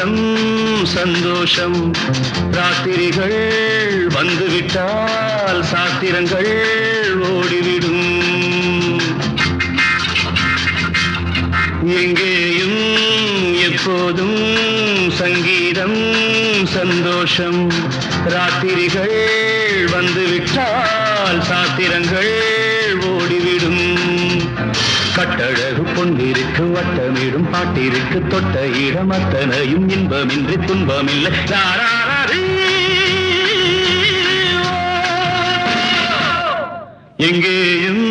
சங்கீதம் சந்தோஷம் ராத்திரிகள் வந்துவிட்டால் சாத்திரங்கள் ஓடிவிடும் எங்கேயும் எப்போதும் சங்கீதம் சந்தோஷம் ராத்திரிகள் வந்துவிட்டால் சாத்திரங்கள் ஓடிவிடும் கட்டழகு பொன்னிருக்கு வட்டமிடும் பாட்டிற்கு தொட்ட இடம் அத்தனையும் இன்பமின்றி துன்பமில்லை எங்கேயும்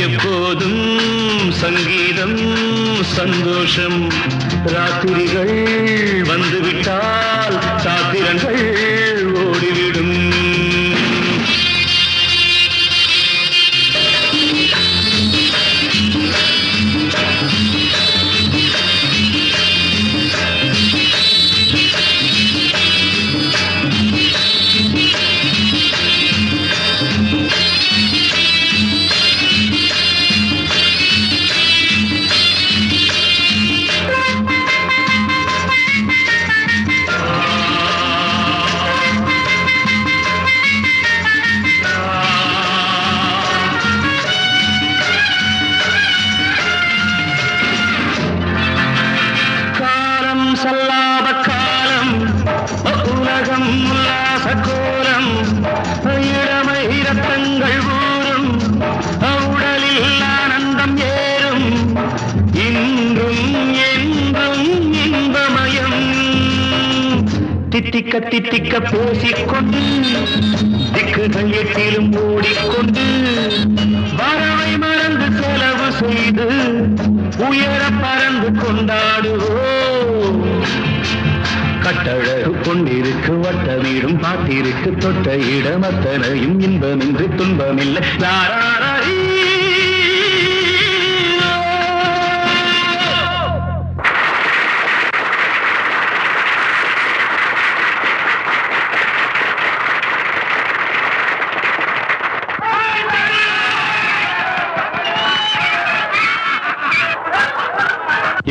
எப்போதும் சங்கீதம் சந்தோஷம் ராத்திரிகள் வந்துவிட்டால் சாத்திரங்கள் ஓடிவிடும் சல்லாப காலம் உலகம் உல்லாச கோலம் இளமை ரத்தங்கள் ஊறும் உடலில் ஆனந்தம் ஏறும் இன்றும் என்றும் இன்பமயம் தித்திக்க தித்திக்க பேசிக்கொண்டு திக்குகள் எட்டிலும் ஓடிக்கொண்டு வரவை மறந்து செலவு செய்து உயர பறந்து கொண்டாடுவோம் கட்டழகு பொன்னிருக்கு வட்டமீடும் பாட்டிற்கு தொட்ட இடம் அத்தனையும் இன்பமின்றி துன்பமில்லை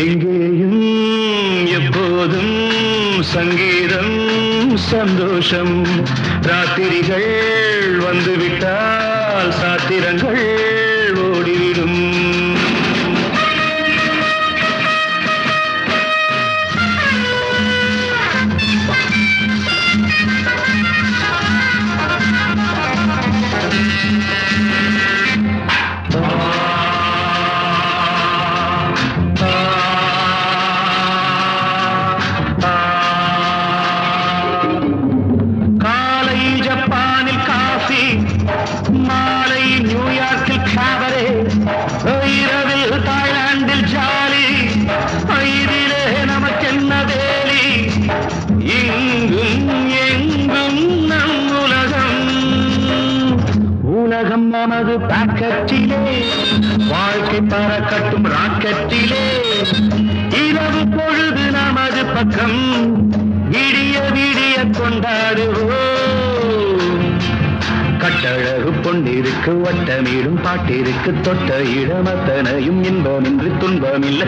எங்கேயும் எப்போதும் சங்கீதம் சந்தோஷம் ராத்திரிகள் வந்துவிட்டால் சாத்திரங்கள் ஓடிவிடும் மாலை நியூயார்க்கில் காபரே இரவில் தாய்லாந்தில் ஜாலி இதிலே நமக்கென்ன வேலி இங்கும் எங்கும் நம் உலகம் உலகம் நமது பாக்கெட்டிலே வாழ்க்கை பறக்கட்டும் ராக்கெட்டிலே இரவு பொழுது நமது பக்கம் விடிய விடிய கொண்டாடுவோம் கட்டழகு பொன்னிருக்கு வட்டமீடும் பாட்டிற்கு தொட்ட இடம் அத்தனையும் இன்பமின்றி துன்பமில்லை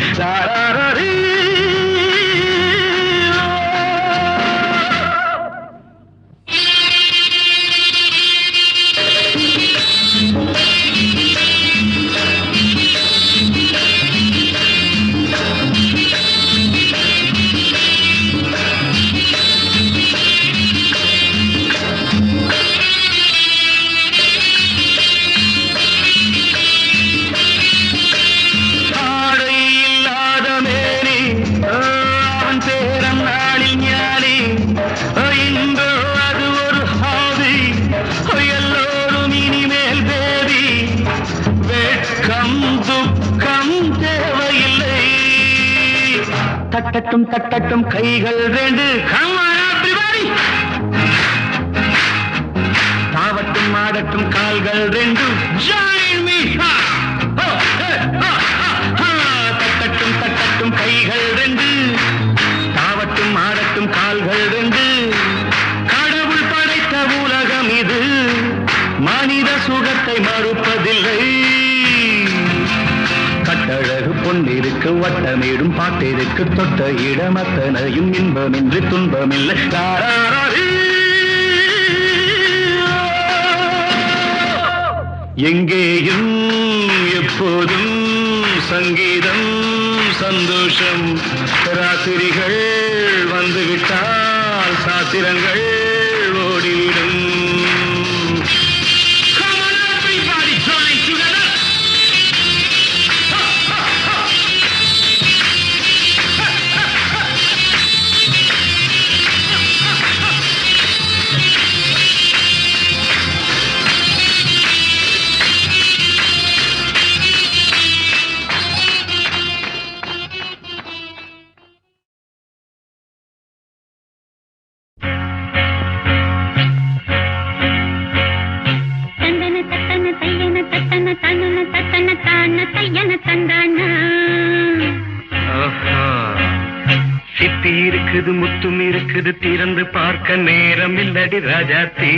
தட்டட்டும் தட்டட்டும் கைகள் ரெண்டு தாவட்டும் ஆடட்டும் கால்கள் ரெண்டு தட்டட்டும் தட்டட்டும் கைகள் ரெண்டு தாவட்டும் ஆடட்டும் கால்கள் ரெண்டு கடவுள் படைத்த உலகம் இது மனித சுகத்தை மறுப்பதில்லை கட்டழகு பொன்னிருக்கு இருக்கு வட்டமேடும் பாட்டிற்கு தொட்ட இடமத்தனையும் இன்பமின்றி துன்பமில்லை. எங்கேயும் எப்போதும் சங்கீதம் சந்தோஷம். ராத்திரிகள் வந்துவிட்டால் சாத்திரங்கள் ஓடிவிடும். சித்தி இருக்குது முத்தும் இருக்குது திறந்து பார்க்க நேரம் இல்லடி ராஜாத்தி.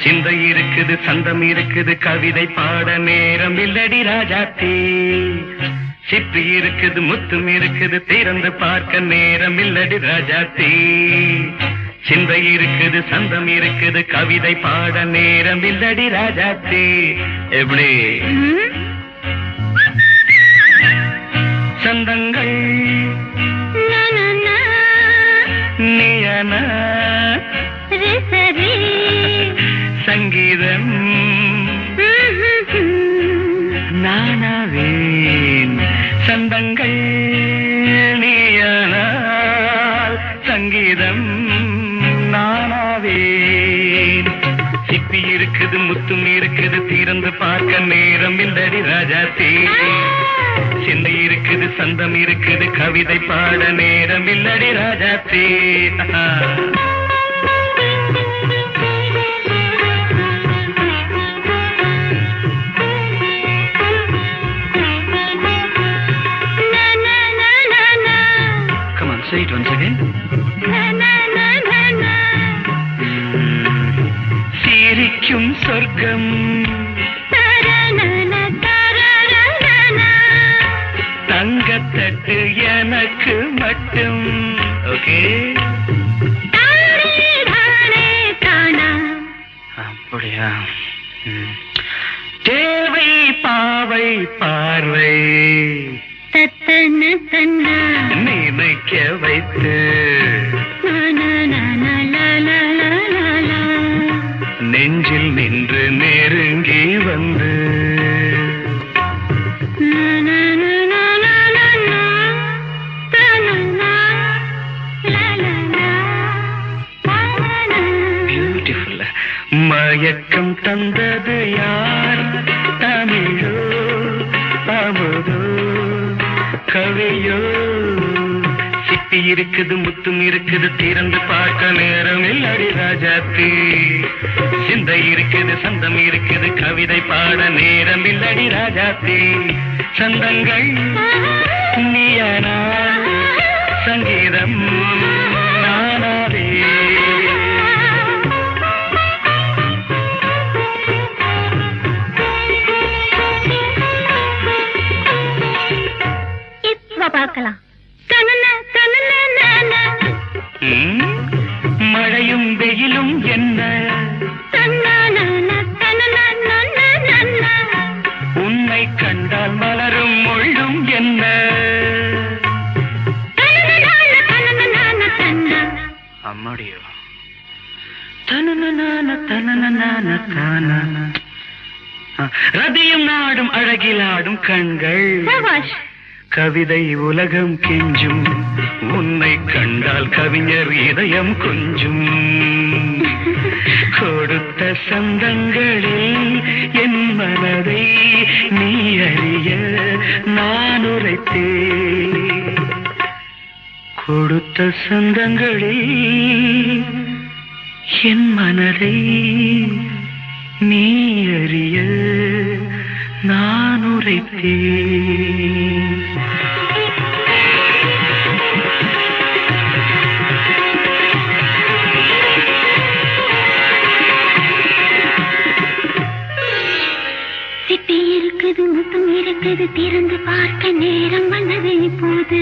சிந்தை இருக்குது சந்தம் இருக்குது கவிதை பாட நேரம் இல்லடி ராஜாத்தி. சிப்பி இருக்குது முத்தும் இருக்குது திறந்து பார்க்க நேரம் இல்லடி ராஜாத்தி. சிந்தை இருக்குது சந்தம் இருக்குது கவிதை பாட நேரம் இல்லடி ராஜாத்தி. எப்படி சந்தங்கள் நீயன சங்கீதம் நானாவேன். சந்தங்கள் நீயனால் சங்கீதம் நானாவேன். சிப்பி இருக்குது முத்தும் இருக்குது திறந்து பார்க்க நேரம் இல்லடி ராஜாத்தி. சிந்தை இருக்குது சந்தம் இருக்குது கவிதை பாட நேரம் இல்லடி Rajathi. Come on, say it once again. சிரிக்கும் சொர்க்கம் தங்கத்தட்டு எனக்கு மட்டும். ஓகே அப்படியா? தேவை பாவை பார்வை நினைக்க வைத்து நெஞ்சில் நின்று நெருங்கி வந்து பியூட்டிஃபுல். மயக்கம் தந்தது யார்? தமிழோ அமுதோ கவியோ? சிப்பி இருக்குது முத்தும் இருக்குது திறந்து பார்க்க நேரம் இல்லடி ராஜாத்தி. சிந்தை இருக்குது சந்தம் இருக்குது கவிதை பாட நேரம் இல்லடி ராஜாத்தி. சந்தங்கள் நீயனா சங்கீதம் நானாவே. இப்ப பார்க்கலாம். மழையும் வெயிலும் என்ன உன்னை கண்டால் மலரும் மொழியும் என்ன? அம்மாடியோ ரதியும் நாடும் அழகிலாடும் கண்கள் கவிதை உலகம் கெஞ்சும். உன்னை கண்டால் கவிஞர் இதயம் கொஞ்சும். கொடுத்த சந்தங்களில் என் மனதை நீ அறிய நான் உரைத்தேன். கொடுத்த சந்தங்களில் என் மனதை நீ அறிய நான் உரைத்தேன். இருக்குது முத்தம் இருக்குது திறந்து பார்க்க நேரம் வந்தது இப்போது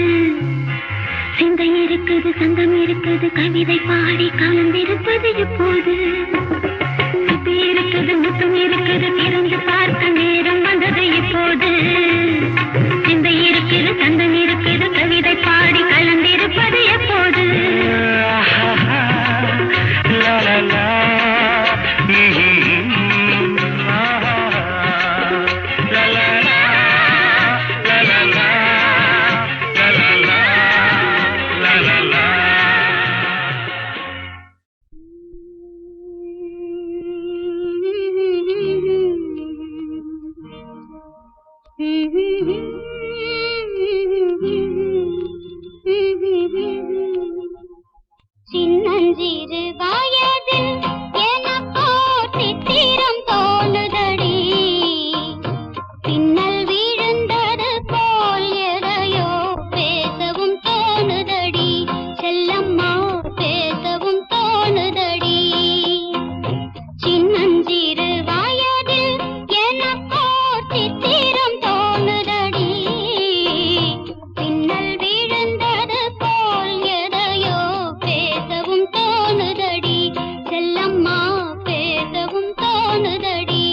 சிந்தை இருக்குது சங்கம் இருக்குது கவிதை பாடி கலந்திருப்பது இப்போது சிப்பி இருக்குது முத்தம் இருக்குது திறந்து பார்க்க நேரம் வந்தது இப்போது சிந்தை இருக்குது சங்கம் இருக்குது கவிதை பாடி கலந்திருப்பது எப்போது சின்னஞ்சிறு வயதில் எனக்கோ சித்திரம் தோணுதடி பின்னல் விழுந்தது போல் எதையோ பேசவும் தோணுதடி செல்லம்மா பேசவும் தோணுதடி சின்னஞ்சிறு வயதில் எனக்கோ சித்திரம் தோணுதடி பின்னல் விழுந்தது போல் எதையோ பேசவும் தோணுதடி செல்லம்மா பேசவும் தோணுதடி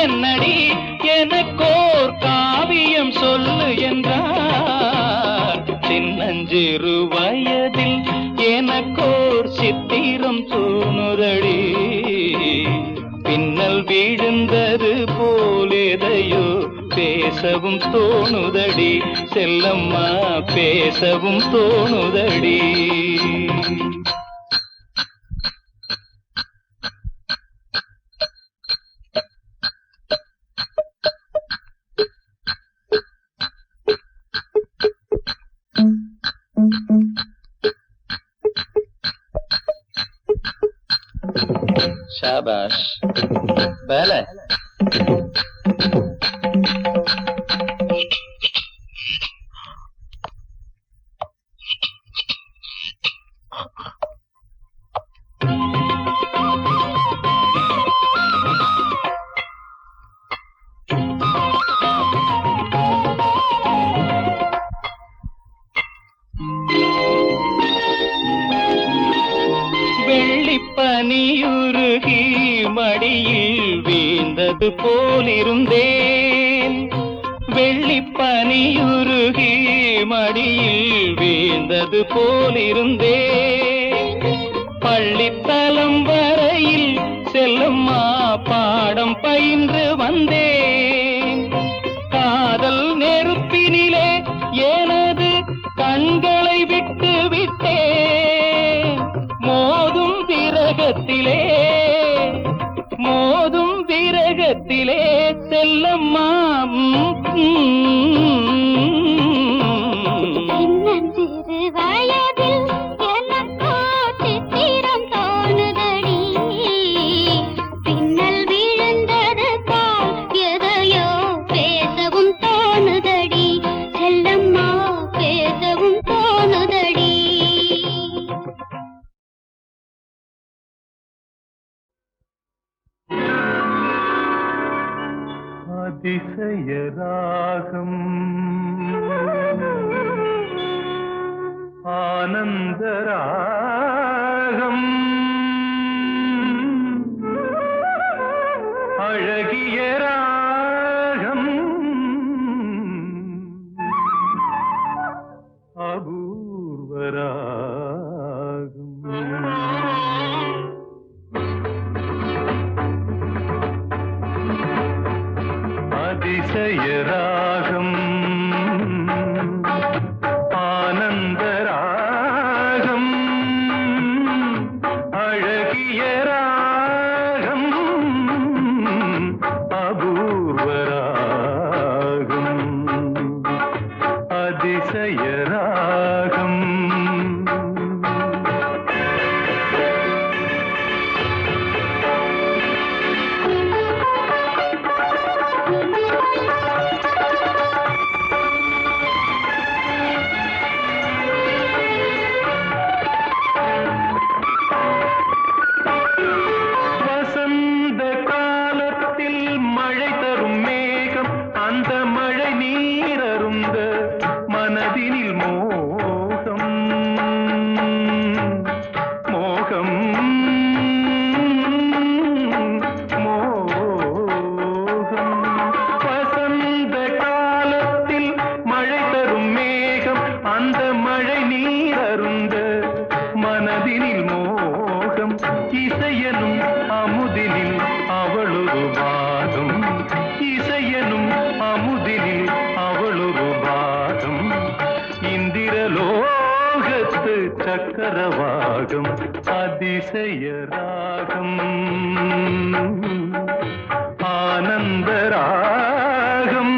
என்னடி எனக்கோர் காவியம் சொல்லு என்றார் சின்னஞ்சிறு வயதில் எனக்கோர் சித்திரம் தோணுதடி பின்னல் விழுந்தது போலேதையோ பேசவும் தோணுதடி செல்லம்மா பேசவும் தோணுதடி शाबाश पहले பனியுருகி மடியில் வீழ்ந்தது போலிருந்தேன் வெள்ளிப்பனியுருகி மடியில் வீழ்ந்தது போலிருந்தேன் பள்ளித்தலம் வரையில் செல்லம்மா பாடம் பயின்று வந்தேன் காதல் நெருப்பினிலே எனது கண்களை விட்டு விட்டேன் மோதும் விரகத்திலே செல்லம்மா சின்னஞ்சிறு வயதில் எனக்கோ சித்திரம் தோணுதடி பின்னல் விழுந்தது போல் எதையோ பேசவும் தோணுதடி செல்லம்மா பேசவும் தோணுதடி அதிசயராகம் ஆனந்தராகம் அழகிய ராகம் அபூர்வராகம் அதிசயராகம் ஆனந்தராகம் அழகிய ராகம் அபூர்வராகம் அதிசயராகம் மனதினில் மோகம் மோகம் மோகம் வசந்த காலத்தில் மழை தரும் மேகம் அந்த மழை நீர் அருந்த மனதினில் மோகம் இசையனும் அமுதினில் அவளொரு பாகம் இசையனும் அமுதினில் அவளொரு பாகம் இந்திரலோகத்து சக்கரவாகம் அதிசயராகம் ஆனந்தராகம்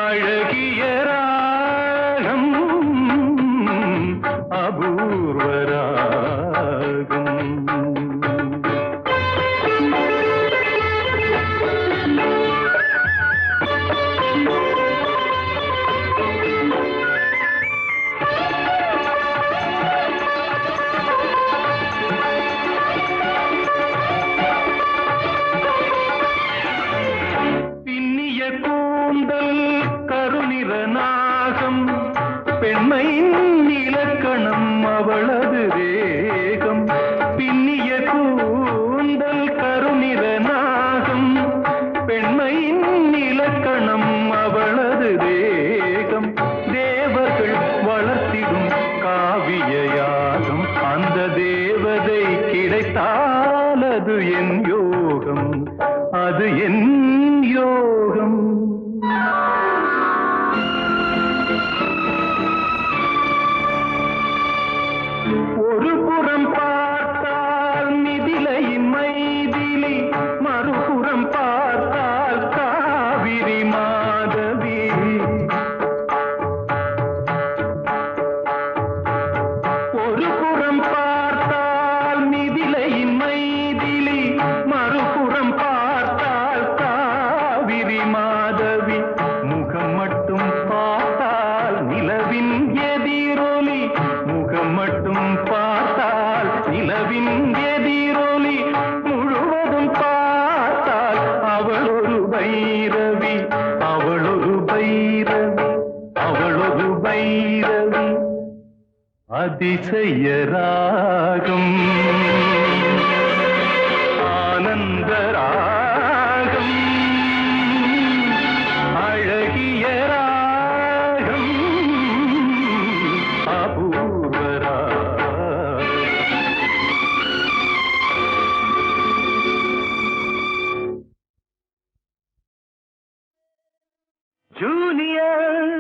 அழகிய ராகம் அபூர்வராகம் கருநிறநாகம் பெண்மையின் இலக்கணம் அவளது வேகம் பின்னிய கூந்தல் கருநிறநாகம் பெண்மையின் இலக்கணம் அவளது வேகம் தேவர்கள் வளர்த்திடும் காவியயாகம் அந்த தேவதை கிடைத்தால் அது என் யோகம் அது என் யோகம் ஒரு புறம் பார்த்தால் மிதிலையின் மைதிலி மறுபுறம் பார்த்தால் காவிரி மாதவி ஒரு புறம் பார்த்தால் மிதிலையின் மைதிலி மறுபுறம் பார்த்தால் காவிரி மாதவி முகம் மட்டும் பார்த்தால் நிலவின் எதிரொலி முகம் மட்டும் பார்த்தால் நிலவின் எதிரொலி முழுவதும் பார்த்தால் அவளொரு பைரவி அவளொரு பைரவி அவளொரு பைரவி அதிசயராகம் ஆனந்தராகம் அழகிய ராகம் ஜூனியர்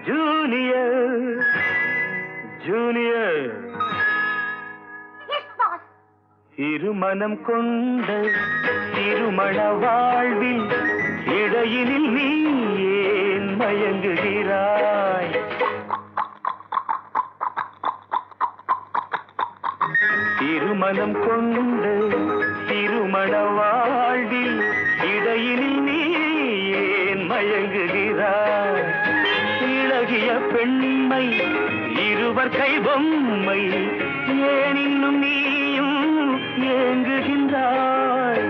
ஜூனியர் ஜூனியர் இருமனம் கொண்ட திருமண வாழ்வில் இடையினில் நீ ஏன் மயங்குகிறாய் திருமணம் கொண்ட திருமண வாழ்வில் இடையினில் நீ ஏன் மயங்குகிறாய் இளகிய பெண்மை இருவர் கை பொம்மை ஏன் இன்னும் நீயும் ஏங்குகின்றாய்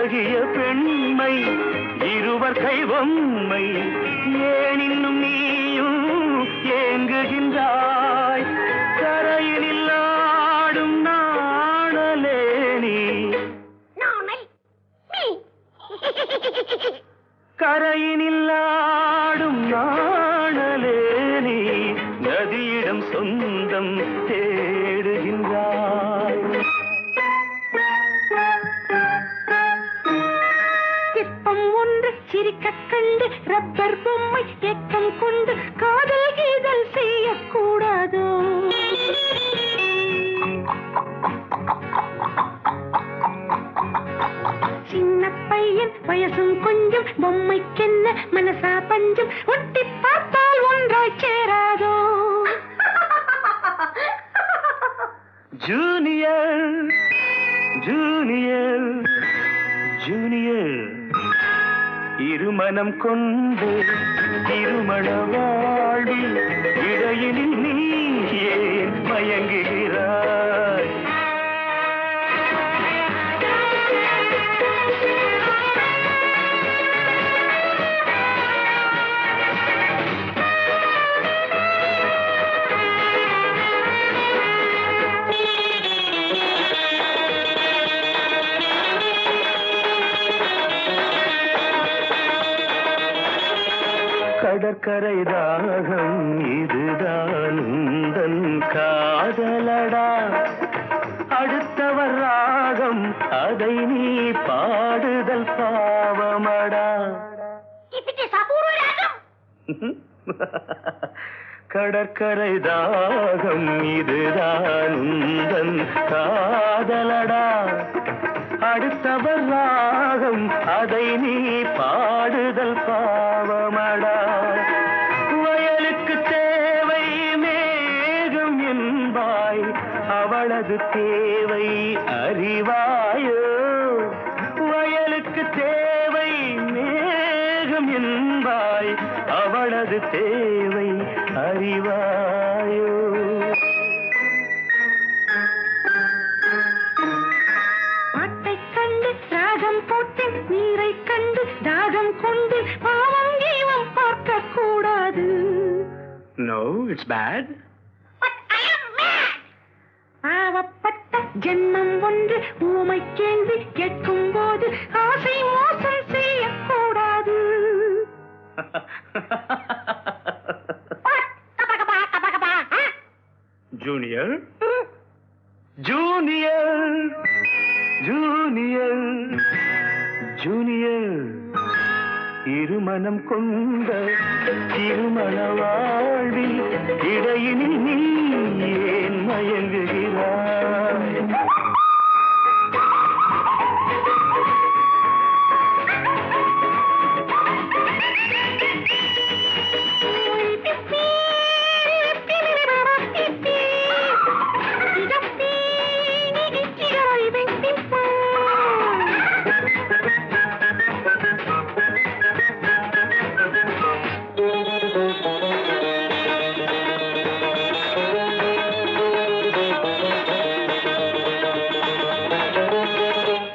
அழகிய பெண்மை இருவர் கைவம்மை ஏன் இன்னும் நீயும் ஏங்குகின்றாய் கரையினில் ஆடும் நாணலே நீ கரையினில் ஆடும் நாணலே நீ நதியிடம் சொந்தம் தேடுகின்றாய் சிற்பம் ஒன்று சிரிக்க கண்டு ரப்பர் பொம்மை ஏக்கம் கொண்டு காதல் கீதல் செய்யக்கூடாதோ சின்ன பையன் வயசும் கொஞ்சம் பொம்மைக்கென்ன மனசா பஞ்சம் ஒட்டி பார்த்தால் ஒன்றாய் சேராதோ ஜூனியர் ஜூனியர் ஜூனியர் இருமனம் கொண்டு திருமண வாழ்வில் இடையினில் நீ ஏன் மயங்குகிறாய் கடற்கரை தாகம் இதுதான் உந்தன் காதலடா அடுத்தவர் ராகம் அதை நீ பாடுதல் பாவமடா கடற்கரை தாகம் இதுதான் உந்தன் காதலடா அடுத்தவர் ராகம் அதை நீ பாடுதல் பாவமடா வயலுக்கு தேவை மேகம் என்பாய் அவளது தேவை அறிவாயோ வயலுக்கு தேவை மேகம் என்பாய் அவளது தேவை அறிவாயோ நீரை கண்டு தாகம் கொண்டு பாவம் ஜீவம் பார்க்க கூடாது No, it's bad. பாவப்பட்ட ஜென்மம் ஒன்று ஊமை கேள்வி கேட்கும் போது ஆசை மோசம் செய்யக்கூடாது Junior? Junior! Junior! Junior! இருமனம் கொண்ட திருமண வாழ்வில் இடையினில் நீ ஏன் மயங்குகிறாய்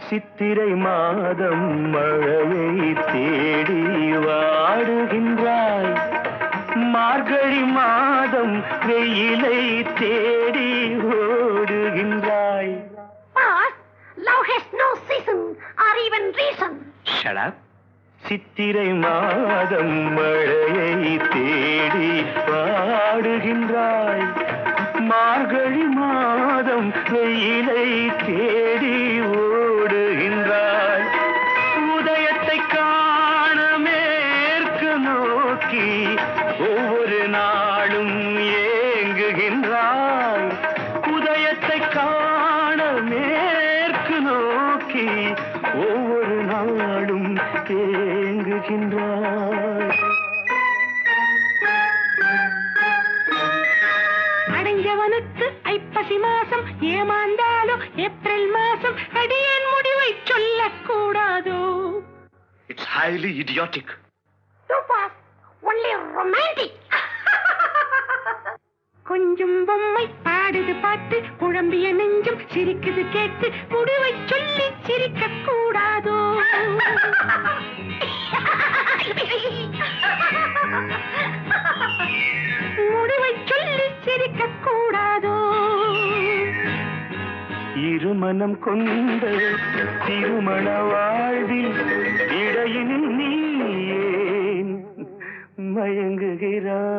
சித்திரை மாதம் மழையை தேடி வாடுகின்றாய் மார்கழி மாதம் வெயிலை தேடி ஓடுகின்றாய் Love has no season or even reason. Shut up. சித்திரை மாதம் மழையை தேடி வாடுகின்றாய் மார்கழி மாதம் வெயிலை தேடி ஓடுகின்றாய் உதயத்தை காண மேற்கு நோக்கி ஒவ்வொரு நாளும் ஏங்குகின்றாய் உதயத்தை காண மேற்கு நோக்கி ஒவ்வொரு நாளும் ஏங்குகின்றாய் அடைஞ்சவனுக்கு ஐப்பசி மாசம் ஏமாந்தாலோ ஏப்ரல் மாசம் அடியேன் முடிவை சொல்லக்கூடாதோ It's highly idiotic. Too fast, only romantic. கொஞ்சம் பொம்மை பாட பாடுது பாட்டு குழம்பிய நெஞ்சம் சிரிக்குது கேட்டு முடிவை சொல்லி சிரிக்க கூடாதோ முடிவை சொல்லி சிரிக்க கூடாதோ இருமனம் கொண்ட திருமண வாழ்வில் இடையில் நீ ஏன் மயங்குகிறாய்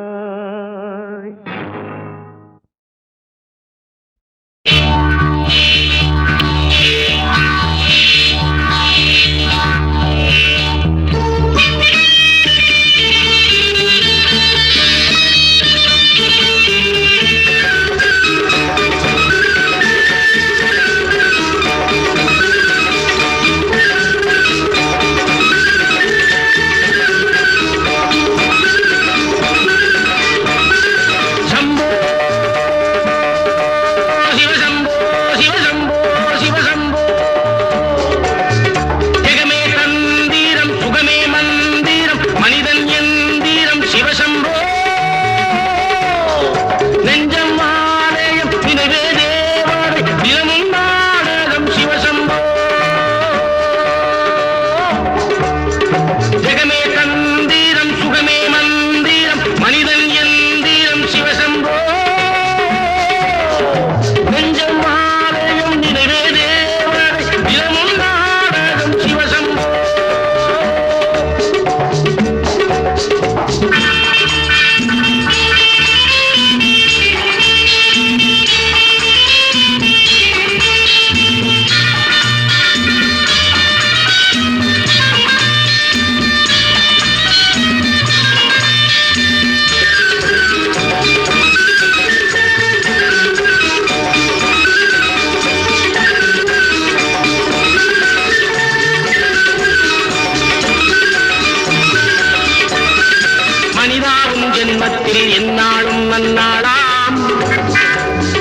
என்னாலும் நன்னாளாம்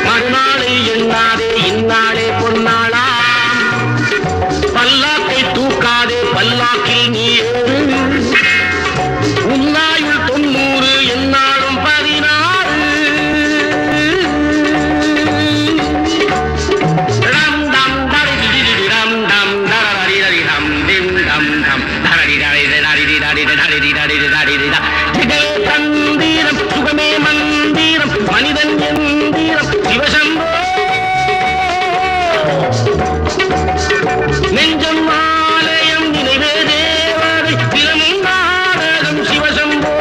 மறுநாளை எண்ணாதே இந்நாளே பொன்னாளாம் பல்லாக்கை தூக்காதே பல்லாக்கில் நீ ஏறு உன்னாயுள் 90 என்னாலும் 16 ரம் டம் டரி ரம் டம் டரி டரி ரம் டிம் டம் டம் டரி டரி டரி டரி டரி டரி டரி தந்திரம் சுகமே மந்திரம் மனிதன் எந்திரம் சிவசம்போ நெஞ்சம் ஆலயம் நினைவே தேவதை தினமும் நாடகம் சிவசம்போ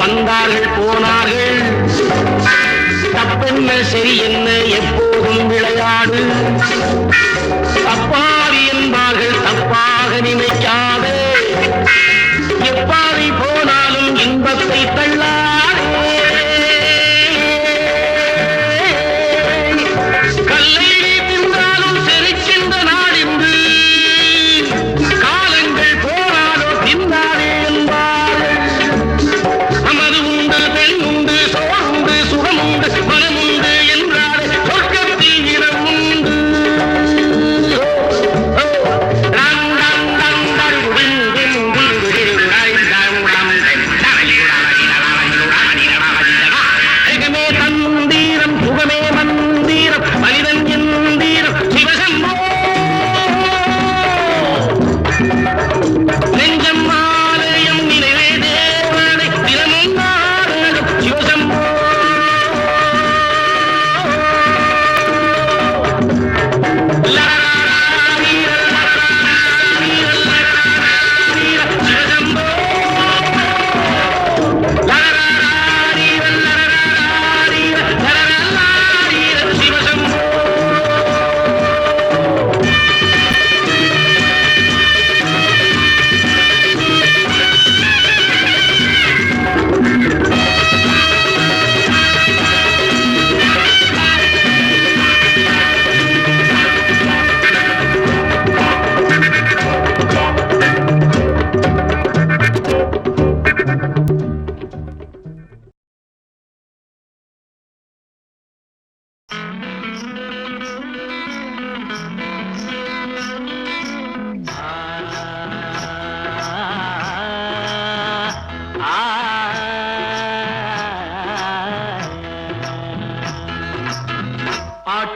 வந்தார்கள் போனார்கள் தப்பென்ன சரி என்ன எப்போதும் விளையாடு தப்பாவி என்பார்கள் தப்பாக நினைக்காதே எப்பாவி போனாலும் இன்பத்தை தள்ளாதே கல்லை தின்றாலும் செரிக்கின்ற நாடின்று காலங்கள் போனாலோ தின்னாதே என்பார்கள் அமது உண்டு பெண் உண்டு சோறுண்டு சுகமுண்டு மனமுண்டு என்றாலே சொர்க்கத்தில் இடம் உண்டு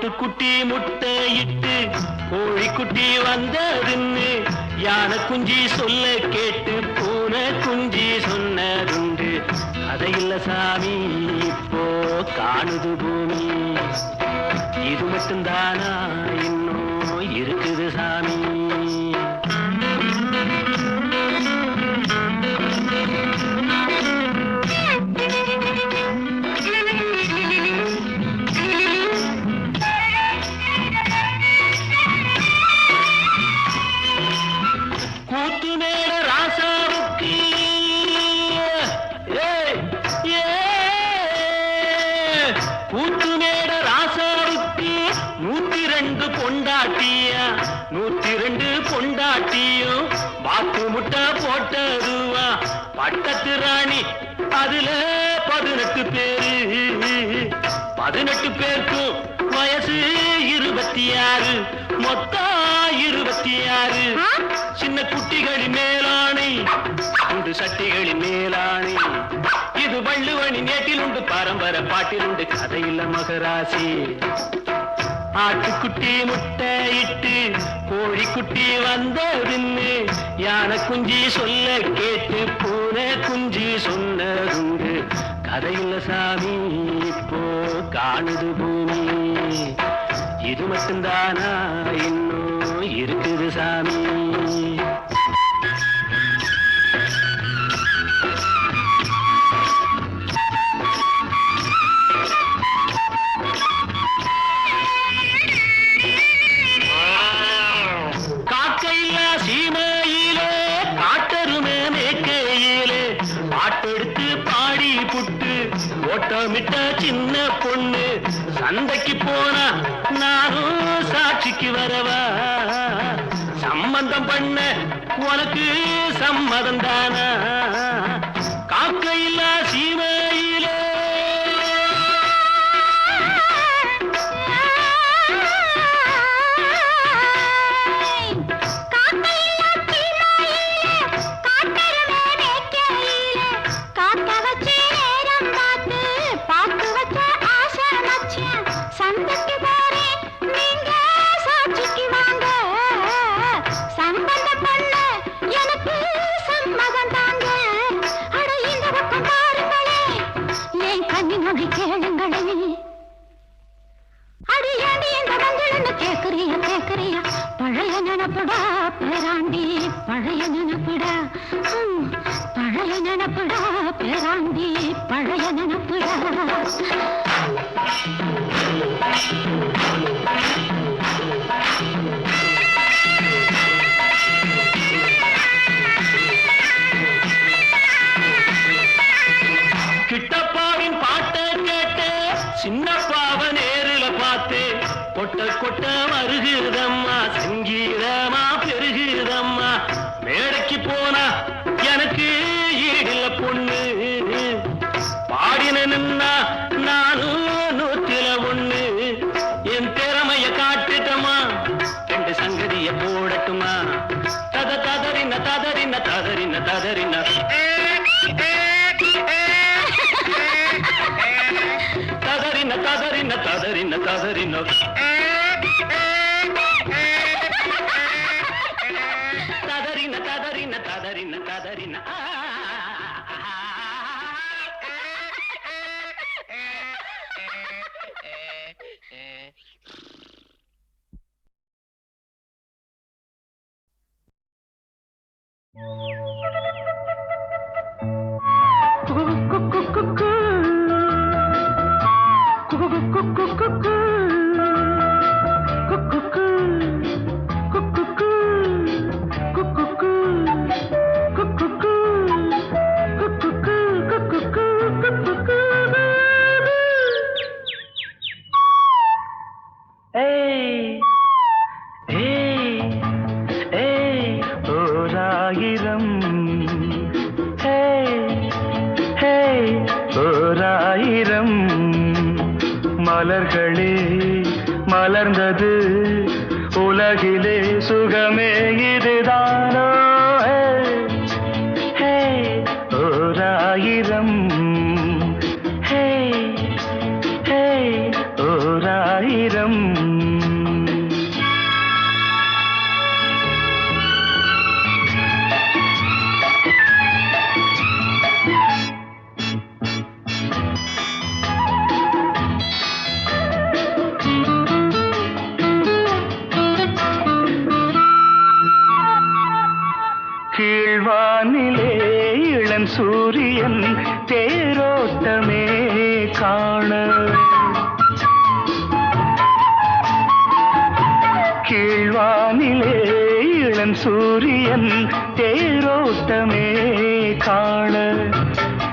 ஆட்டுக்குட்டி முட்டையிட்டு கோழிக்குட்டி வந்ததுன்னு யானை குஞ்சி சொல்ல கேட்டு பூனை குஞ்சி சொன்னதுண்டு. கதையில்ல சாமி இப்போ காணுது பூமி, இது மட்டும்தானா இன்னும் இருக்குது சாமி. வாக்கு முட்டை போட்டதுவா பட்டத்து ராணி, அதுல 18 பேரு. 18 பேருக்கும் வயசு 26, மொத்தம் 26. சின்ன குட்டிகளின் மேலானை, உண்டு சட்டிகளின் மேலானை. இது வள்ளுவனி நேட்டில் உண்டு, பரம்பரை பாட்டில் உண்டு, கதையில்ல மகராசி. ஆட்டுக்குட்டி முட்டையிட்டு கோழிக்குட்டி வந்ததுன்னு யானை குஞ்சி சொல்ல கேட்டு பூனை குஞ்சி சொன்னதுண்டு. கதையில்ல சாமி இப்போ காணுது பூமி, இது மட்டும்தானா இன்னும் இருக்குது சாமி. ஓட்டமிட்ட சின்ன பொண்ணு சந்தைக்கு போனா நானும் சாட்சிக்கு வரவா? சம்பந்தம் பண்ண உனக்கு சம்மதம் தானா? காக்கையில்லா சீமையிலே பழைய நினப்புடா பேராண்டி, பழைய நினப்புடா, பழைய நினப்புடா பேராண்டி, பழைய நினப்புடா. கிட்டப்பாவின் பாட்டை கேட்டு சின்னப்பாவ நேரில் பார்த்து கொட்ட கொட்ட வருகிறதம்மா, சங்கீதமா பெருகிறதம்மா. மேடைக்கு போனா எனக்கு ஈடில்ல பொண்ணு, பாடினா நானும் 101. என் திறமைய காட்டுட்டமா, 2 சங்கதிய போடட்டுமா? தத ததறின ததறின ததறின ததறின ததறின ததறின ததறின ததறின ததறின ததறின ததறின. மலர்களே மலர்ந்தது உலகிலே சுகமே இதுதானோ? ஓராயிரம் ஓராயிரம் ஆயிரம். கீழ்வானிலே இளம் சூரியன் தேரோட்டமே காண, கீழ்வானிலே இளம் சூரியன் தேரோட்டமே காண,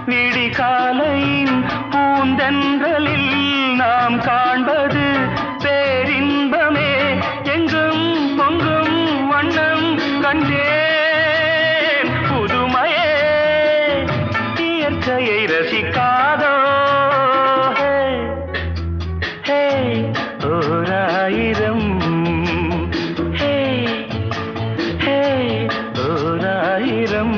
விடிகாலையின் பூந்தென்றலில் நாம் காண்பது பேரின்பமே. எங்கும் பொங்கும் வண்ணம் கண்டேன் புதுமையே, இயற்கையை ரசிக்காதோ? ஹே ஓராயிரம், ஹே ஹே ஓராயிரம்.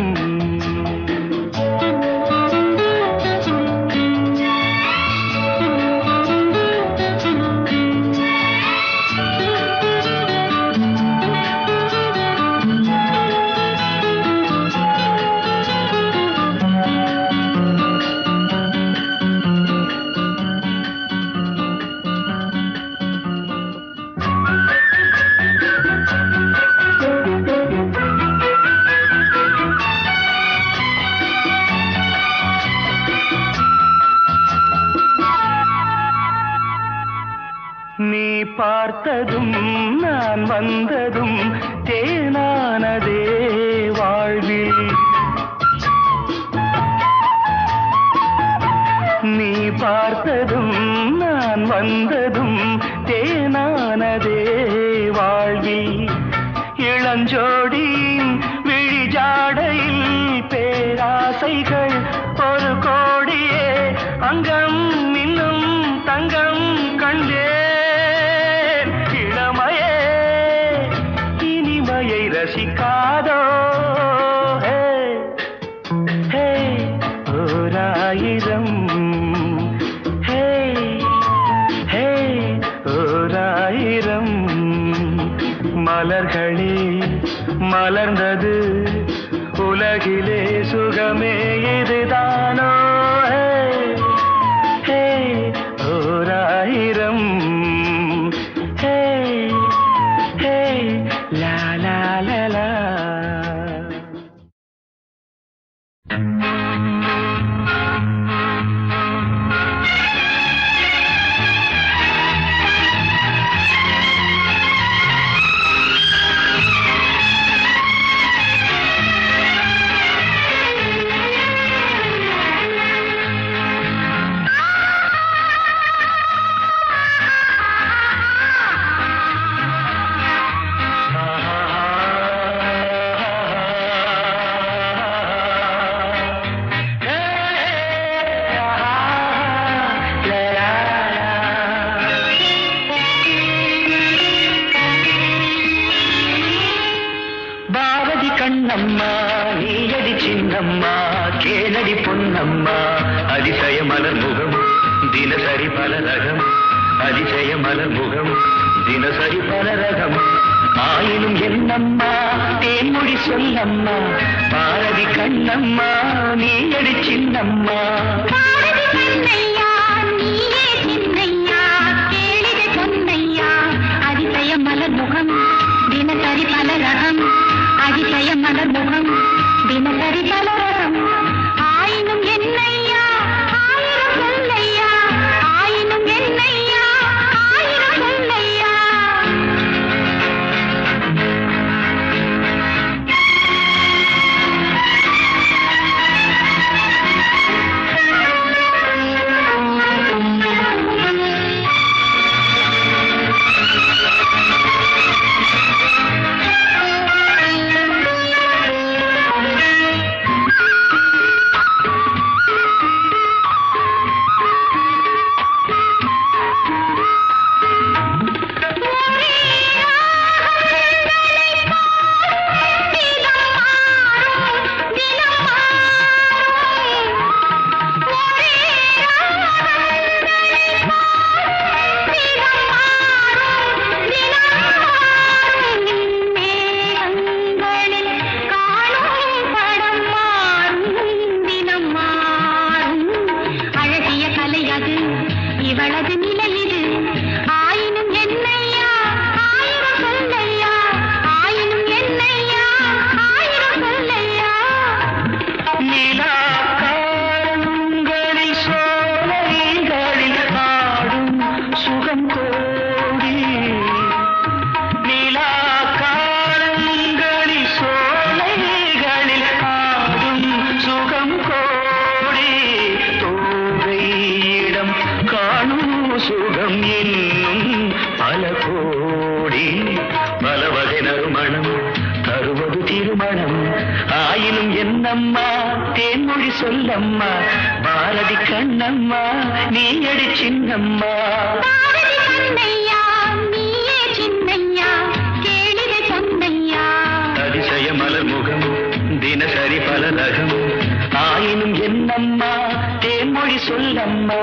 நீ பார்த்ததும் நான் வந்ததும் தேனானதே வாழ்வில், நீ பார்த்ததும் நான் வந்ததும் தேனானதே வாழ்வில். இளஞ்சோடியின் விழிஜாடையில் பேராசைகள் ஒரு கோடியே, அங்கம் இன்னும் தங்கம் கண்டேன். இளமையே இனிமையை ரசிக்காதோ? ஹே ஹே ஓராயிரம், ஹே ஹே ஓராயிரம். மலர்களே மலர்ந்தது உலகிலே சுகமே இதுதானோ? ஹே ஓராயிரம், ஹே ஹே லா லா லா லா. கண்ணம்மா நீயடி சின்னம்மா கேளடி பொன்னம்மா அதிசய மலர் முகம் தினசரி பல ரகம் அதிசய மலர் முகம் தினசரி பல ரகம் ஆயினும் என்னம்மா தேன்மொழி சொல்லம்மா பாரதி கண்ணம்மா நீயடி சின்னம்மா மலர் முகம் தினசரி பல ரகம் அதிசய மலர் முகம் தினசரி பல ரகம் ஆயினும் என்னையா ஆயிரம் சொல்லையா ஆயினும் என்னையா ஆயிரம் சொல்லையா இது ஆயினும் என்னையா ஆயிரம் சொல்லையா ஆயினும் என்னையா ஆயிரம் சொல்லையா நிலா காலங்களில் சோலைகளில் ஆடும் சுகம் கோடி நிலா காலங்களில் சோலைகளில் ஆடும் சுகம் கோடி தோகையிடம் காணும் சுகம் இன்னும் பல கோடி பல வகை நறுமணம் தருவது திருமணம் ஆயினும் என்னம்மா தேன்மொழி சொல்லம்மா பாரதி கண்ணம்மா நீ அடி சின்னம்மா பாரதி கண்ணையா நீயே சின்னையா கேளிகை பொன்னையா அதிசய மலர் முகம் தினசரி பல ரகம் ஆயினும் என்னம்மா தேன்மொழி சொல்லம்மா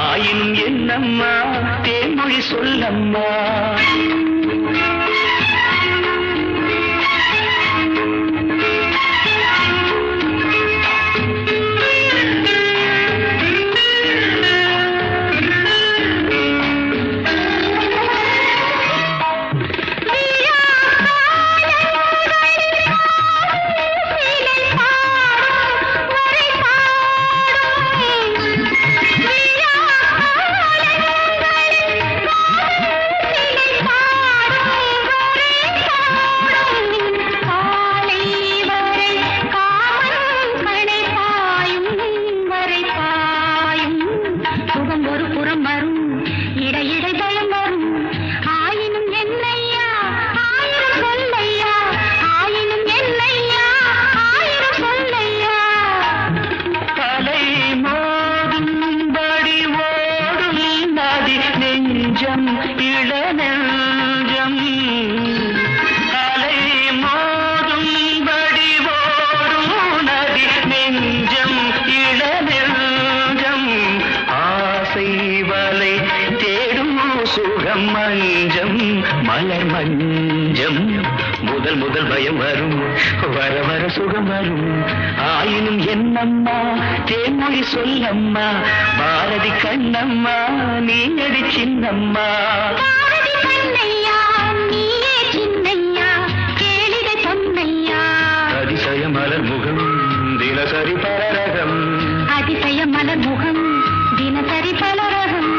ஆயினும் என்னம்மா தேன்மொழி சொல்லம்மா மஞ்சம் மலர் மஞ்சம் முதல் முதல் பயம் வரும் வர வர சுகம் வரும் ஆயினும் என்னம்மா தேன்மொழி சொல்லம்மா பாரதி கண்ணம்மா நீ அடி சின்னம்மா பாரதி கண்ணையா நீயே சின்னையா கேளிகை பொன்னையா அதிசய மலர் முகம் தினசரி பலரகம் அதிசய மலர் முகம் தினசரி பலரகம்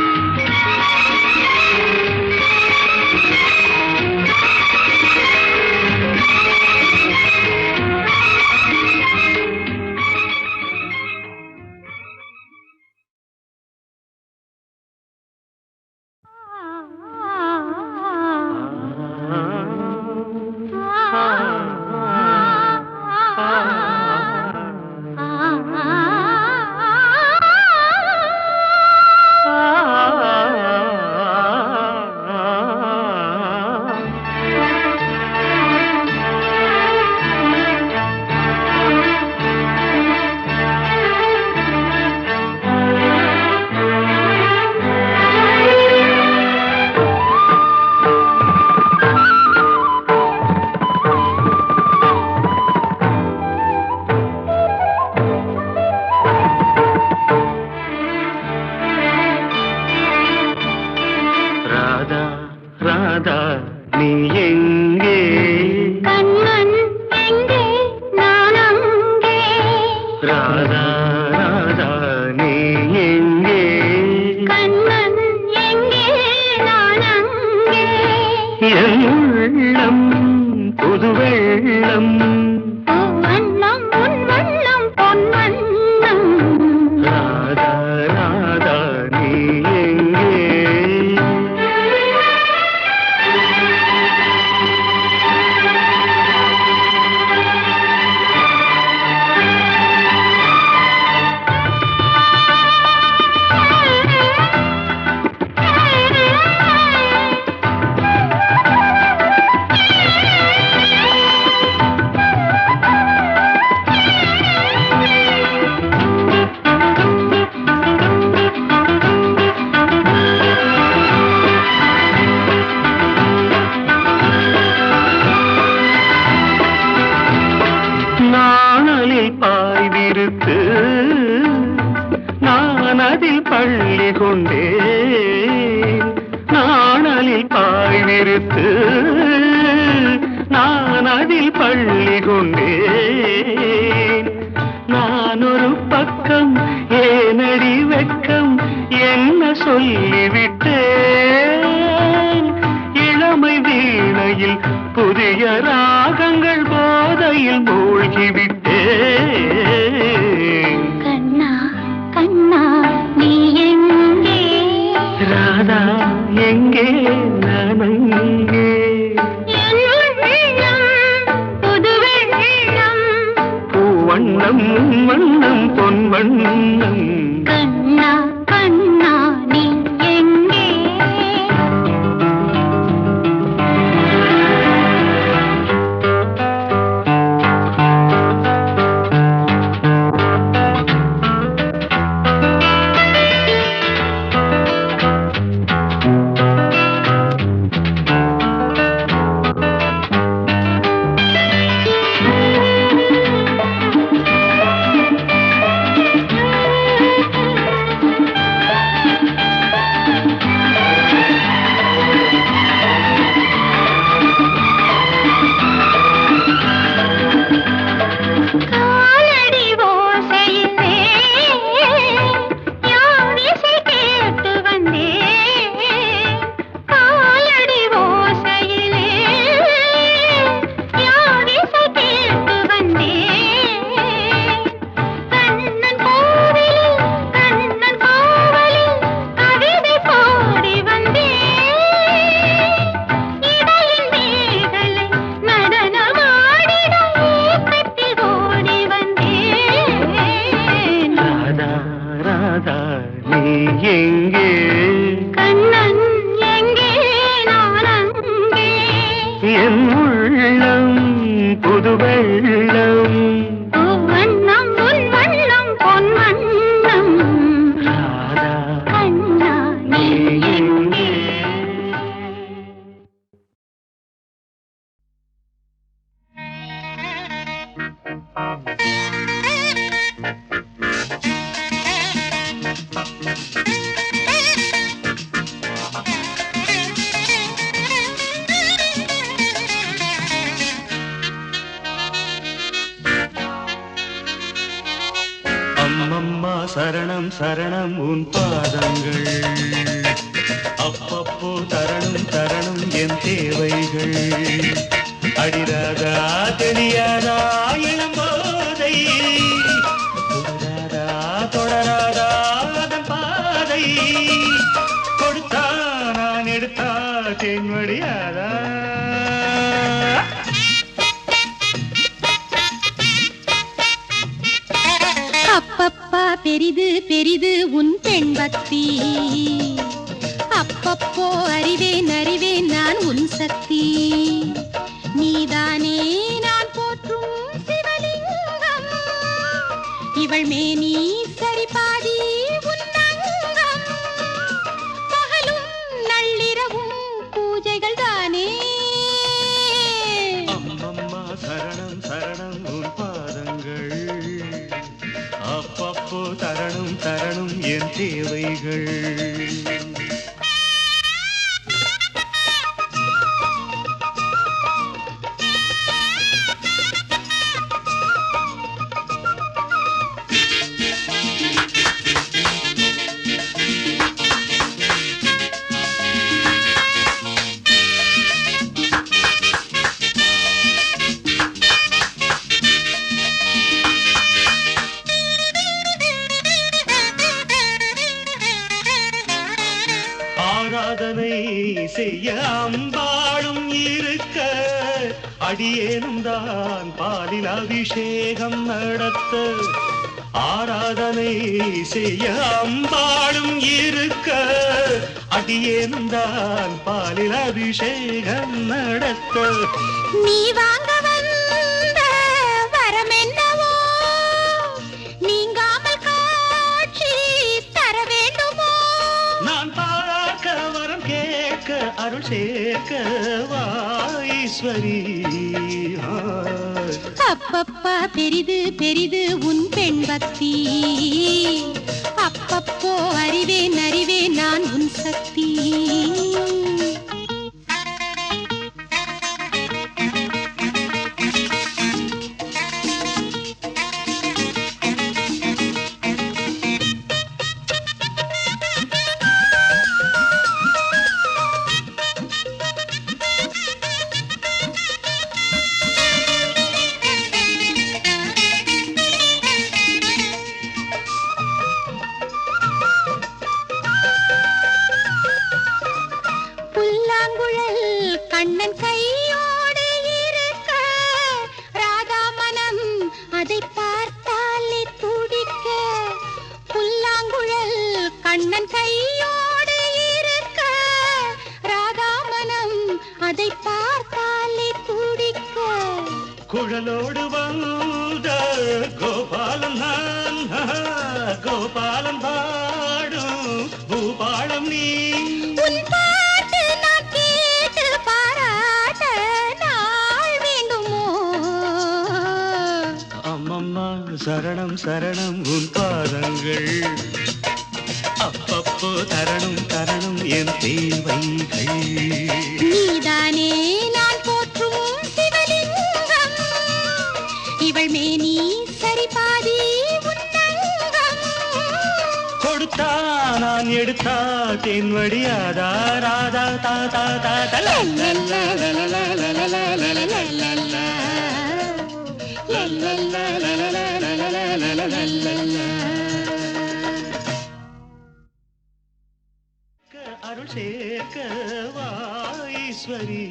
நிறுத்து நான் அதில் பள்ளி கொண்டேன் நான் ஒரு பக்கம் ஏனடி வெட்கம் என்ன சொல்லிவிட்டேன் இளமை வீணையில் புதிய ராகங்கள் போதையில் மூழ்கிவிட்டேன் கண்ணா கண்ணா நீ எங்கே ராதா எங்கே நான் அங்கே புது வெள்ளம் பூவண்ணம் வண்ணம் பொன் வண்ணம் கண்ணா கண்ணா நீ எங்கே எங்கே கண்ணன் எங்கே நான் அங்கே என் உள்ளம் புது வெள்ளம் வண்ணம் உன் வண்ணம் பொன் வண்ணம் ராதா கண்ணா நீ எங்கே அம்மம்மா சரணம் சரணம் உன் பாதங்கள் அப்பப்போ தரணும் தரணும் என் தேவைகள் அடிராதா தெரியாதா இளம்போதை தொடராதா தொடராதா அதன் பாதை கொடுத்தா நான் எடுத்தா தென்வடியாதா அப்பப்பா பெரிது பெரிது உன் பெண் பக்தி அப்பப்போ அறிவேன் அறிவேன் நான் உன் சக்தி நீதானே நான் போற்றும் சிவலிங்கம் இவள் மேனி சரிபாதி உன்னங்கம் பகலும் நள்ளிரவும் பூஜைகள் தானே அம்மம்மா சரணம் சரணம் உன் பாதங்கள் அப்பப்போ தரணும் தரணும் என் தேவைகள் ஆராதனை செய்ய அம்பாளும் இருக்க அடியேனும் தான் பாலில் அபிஷேகம் நடத்த ஆராதனை செய்ய அம்பாளும் இருக்க அடியேனும் தான் பாலில் அபிஷேகம் நடத்த நீ வாங்க வந்த வரம் என்னவோ நீங்காமல் காட்சி தர வேண்டுமோ நான் பார்க்க வரம் கேட்க அருள் சேர்க்க வாஈஸ்வரி அப்பப்பா பெரிது பெரிது உன் பெண் பக்தி அப்பப்போ அறிவேன் அறிவேன் நான் உன் சக்தி கண்ணன் கையோடு இருக்க ராதா மனம் அதை பார்த்தாலே துடிக்க புல்லாங்குழல் கண்ணன் கையோடு இருக்க ராதா மனம் அதை பார்த்தாலே துடிக்க குழலோடு வந்த கோபாலம் நான் கோபாலம் பாடும் பூபாலம் நீ உன் பாட்டு நான் கேட்டு பாராட்ட நாள் வேண்டுமோ அம்மம்மா சரணம் சரணம் உன் பாதங்கள் அப்பப்போ தரணும் தரணும் என் தேவைகள் நீதானே நான் போற்றும் சிவலிங்கம் இவள் மேனி சரிபாதி உன்னங்கம் கொடுத்தா நான் எடுத்தா தென் வடியாதா ராதா தாதா தாதா அருள் சேர்க்க வாஈஸ்வரி